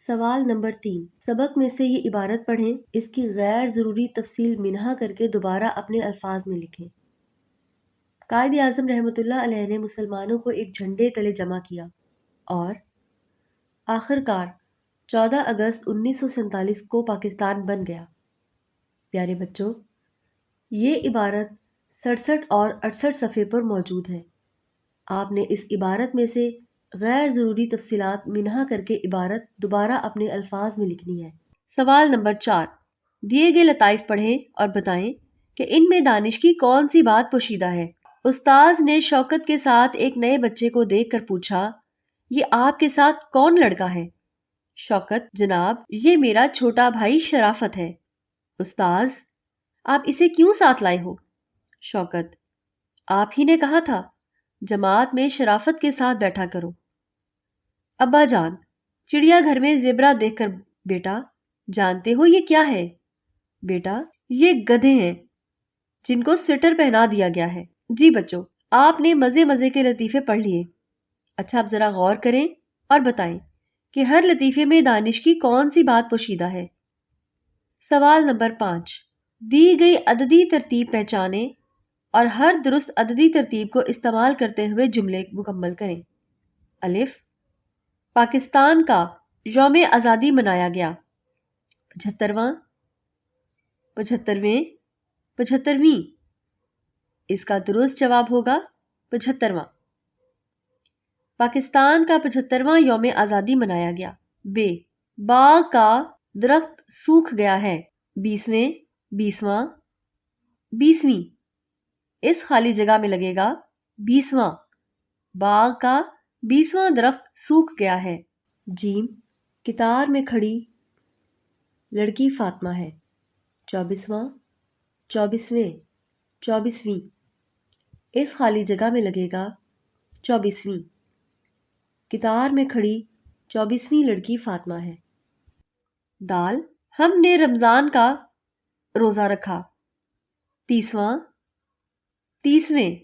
سوال نمبر 3، سبق میں سے یہ عبارت پڑھیں، اس کی غیر ضروری تفصیل منہا کر کے دوبارہ اپنے الفاظ میں لکھیں۔ قائد اعظم رحمۃ اللہ علیہ نے مسلمانوں کو ایک جھنڈے تلے جمع کیا اور آخر کار 14 اگست 1947 کو پاکستان بن گیا۔ پیارے بچوں، یہ عبارت 67 اور 68 صفحے پر موجود ہے۔ آپ نے اس عبارت میں سے غیر ضروری تفصیلات منہا کر کے عبارت دوبارہ اپنے الفاظ میں لکھنی ہے۔ سوال نمبر 4، دیے گئے لطائف پڑھیں اور بتائیں کہ ان میں دانش کی کون سی بات پوشیدہ ہے۔ استاذ نے شوکت کے ساتھ ایک نئے بچے کو دیکھ کر پوچھا، یہ آپ کے ساتھ کون لڑکا ہے؟ شوکت: جناب، یہ میرا چھوٹا بھائی شرافت ہے۔ استاذ: آپ اسے کیوں ساتھ لائے ہو؟ شوکت: آپ ہی نے کہا تھا جماعت میں شرافت کے ساتھ بیٹھا کرو۔ ابا جان، چڑیا گھر میں زیبرا دیکھ کر بیٹا، جانتے ہو یہ کیا ہے؟ بیٹا، یہ گدھے ہیں جن کو سویٹر پہنا دیا گیا ہے۔ جی بچوں، آپ نے مزے مزے کے لطیفے پڑھ لیے۔ اچھا، اب ذرا غور کریں اور بتائیں کہ ہر لطیفے میں دانش کی کون سی بات پوشیدہ ہے۔ سوال نمبر 5، دی گئی عددی ترتیب پہچانیں اور ہر درست عددی ترتیب کو استعمال کرتے ہوئے جملے مکمل کریں۔ الف، پاکستان کا یوم آزادی منایا گیا۔ 75واں، 75ویں، 75ویں۔ اس کا درست جواب ہوگا 75واں۔ پاکستان کا 75واں یوم آزادی منایا گیا۔ بے، باغ کا درخت سوکھ گیا ہے۔ 20ویں، 20واں، 20ویں۔ اس خالی جگہ میں لگے گا 20واں۔ باغ کا 20واں درخت سوکھ گیا ہے۔ جیم، قطار میں کھڑی لڑکی فاطمہ ہے۔ 24واں، 24ویں، 24ویں۔ اس خالی جگہ میں لگے گا 24ویں۔ قطار میں کھڑی 24ویں لڑکی فاطمہ ہے۔ دال، ہم نے رمضان کا روزہ رکھا۔ 30واں، 30ویں،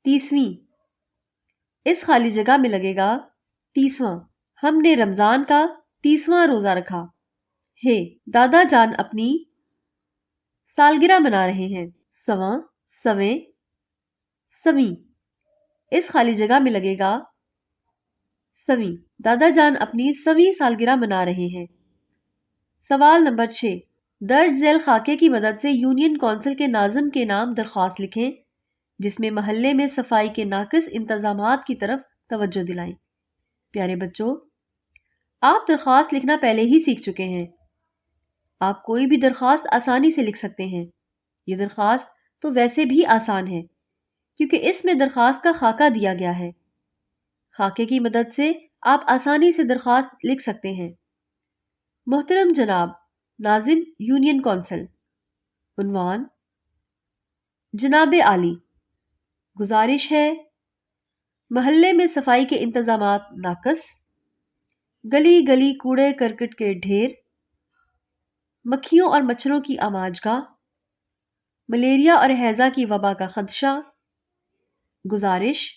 30ویں۔ اس خالی جگہ میں لگے گا 30واں۔ ہم نے رمضان کا 30واں روزہ رکھا۔ ہے، دادا جان اپنی سالگرہ منا رہے ہیں۔ سواں، سویں، سویں۔ اس خالی جگہ میں لگے گا سویں۔ دادا جان اپنی سویں سالگرہ منا رہے ہیں۔ سوال نمبر 6، درج ذیل خاکے کی مدد سے یونین کونسل کے ناظم کے نام درخواست لکھیں جس میں محلے میں صفائی کے ناقص انتظامات کی طرف توجہ دلائیں۔ پیارے بچوں، آپ درخواست لکھنا پہلے ہی سیکھ چکے ہیں۔ آپ کوئی بھی درخواست آسانی سے لکھ سکتے ہیں۔ یہ درخواست تو ویسے بھی آسان ہے کیونکہ اس میں درخواست کا خاکہ دیا گیا ہے۔ خاکے کی مدد سے آپ آسانی سے درخواست لکھ سکتے ہیں۔ محترم جناب ناظم یونین کونسل، عنوان: جناب عالی، گزارش ہے محلے میں صفائی کے انتظامات ناقص، گلی گلی کوڑے کرکٹ کے ڈھیر، مکھیوں اور مچھروں کی آماج گاہ، ملیریا اور ہیضہ کی وبا کا خدشہ۔ گزارش،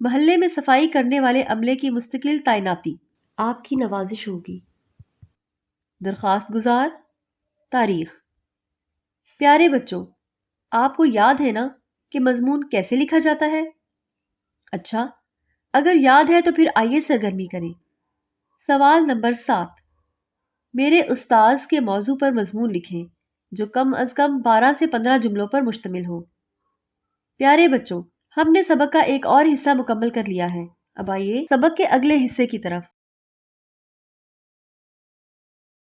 محلے میں صفائی کرنے والے عملے کی مستقل تعیناتی۔ آپ کی نوازش ہوگی۔ درخواست گزار، تاریخ۔ پیارے بچوں، آپ کو یاد ہے نا کہ مضمون کیسے لکھا جاتا ہے؟ اچھا، اگر یاد ہے تو پھر آئیے سرگرمی کریں۔ سوال نمبر 7، میرے استاذ کے موضوع پر مضمون لکھیں جو کم از کم 12 سے 15 جملوں پر مشتمل ہو۔ پیارے بچوں، ہم نے سبق کا ایک اور حصہ مکمل کر لیا ہے۔ اب آئیے سبق کے اگلے حصے کی طرف۔